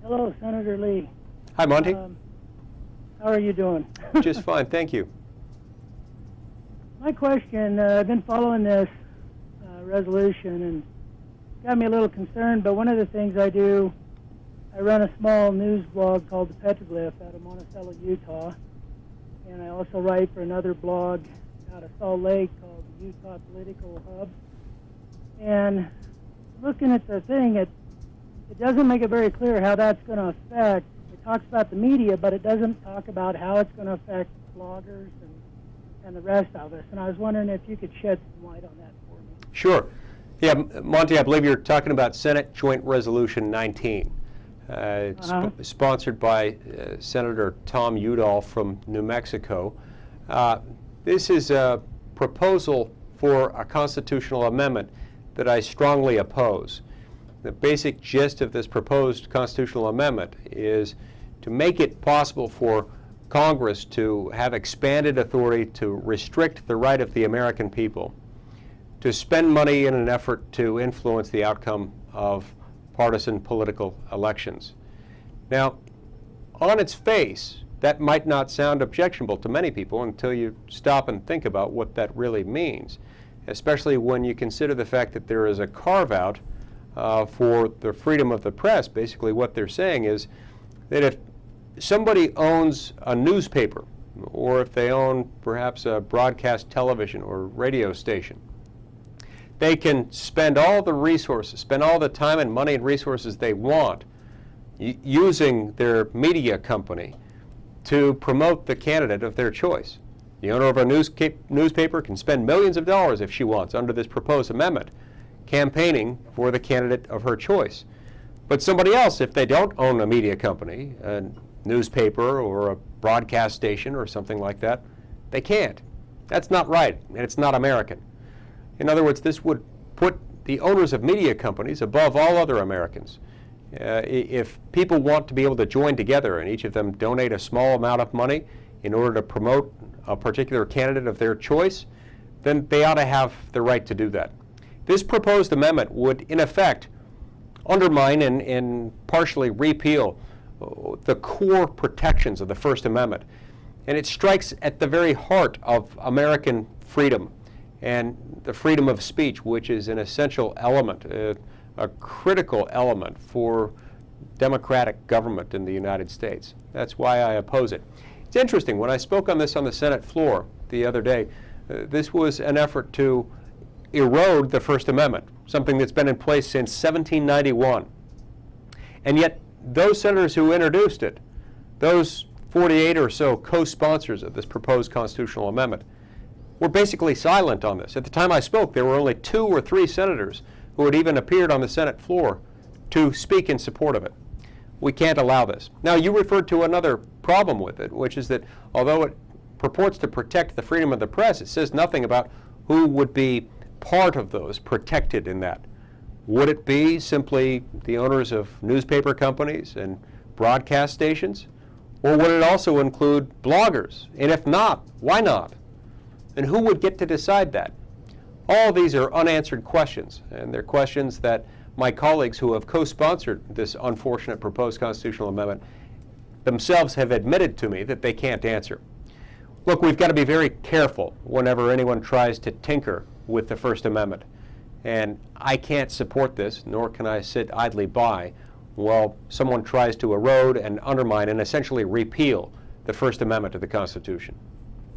Hello, Senator Lee. Hi, Monty. How are you doing? Just fine, thank you. My question, I've been following this resolution and got me a little concerned, but one of the things I do, I run a small news blog called The Petroglyph out of Monticello, Utah, and I also write for another blog out of Salt Lake called the Utah Political Hub. And looking at the thing, it doesn't make it very clear how that's going to affect. It talks about the media, but it doesn't talk about how it's going to affect bloggers and the rest of us. And I was wondering if you could shed some light on that for me. Sure. Yeah, Monty, I believe you're talking about Senate Joint Resolution 19. Sponsored by Senator Tom Udall from New Mexico. This is a proposal for a constitutional amendment that I strongly oppose. The basic gist of this proposed constitutional amendment is to make it possible for Congress to have expanded authority to restrict the right of the American people to spend money in an effort to influence the outcome of partisan political elections. Now, on its face, that might not sound objectionable to many people until you stop and think about what that really means, especially when you consider the fact that there is a carve-out for the freedom of the press. Basically, what they're saying is that if somebody owns a newspaper, or if they own perhaps a broadcast television or radio station, they can spend all the resources, spend all the time and money and resources they want using their media company to promote the candidate of their choice. The owner of a newspaper can spend millions of dollars if she wants under this proposed amendment campaigning for the candidate of her choice. But somebody else, if they don't own a media company, a newspaper or a broadcast station or something like that, they can't. That's not right, and it's not American. In other words, this would put the owners of media companies above all other Americans. If people want to be able to join together and each of them donate a small amount of money in order to promote a particular candidate of their choice, then they ought to have the right to do that. This proposed amendment would, in effect, undermine and partially repeal the core protections of the First Amendment. And it strikes at the very heart of American freedom and the freedom of speech, which is an essential element, a critical element for democratic government in the United States. That's why I oppose it. It's interesting, when I spoke on this on the Senate floor the other day, this was an effort to erode the First Amendment, something that's been in place since 1791. And yet, those senators who introduced it, those 48 or so co-sponsors of this proposed constitutional amendment, were basically silent on this. At the time I spoke, there were only 2 or 3 senators who had even appeared on the Senate floor to speak in support of it. We can't allow this. Now, you referred to another problem with it, which is that although it purports to protect the freedom of the press, it says nothing about who would be part of those protected in that. Would it be simply the owners of newspaper companies and broadcast stations? Or would it also include bloggers? And if not, why not? And who would get to decide that? All these are unanswered questions, and they're questions that my colleagues who have co-sponsored this unfortunate proposed constitutional amendment themselves have admitted to me that they can't answer. Look, we've got to be very careful whenever anyone tries to tinker with the First Amendment. And I can't support this, nor can I sit idly by while someone tries to erode and undermine and essentially repeal the First Amendment of the Constitution.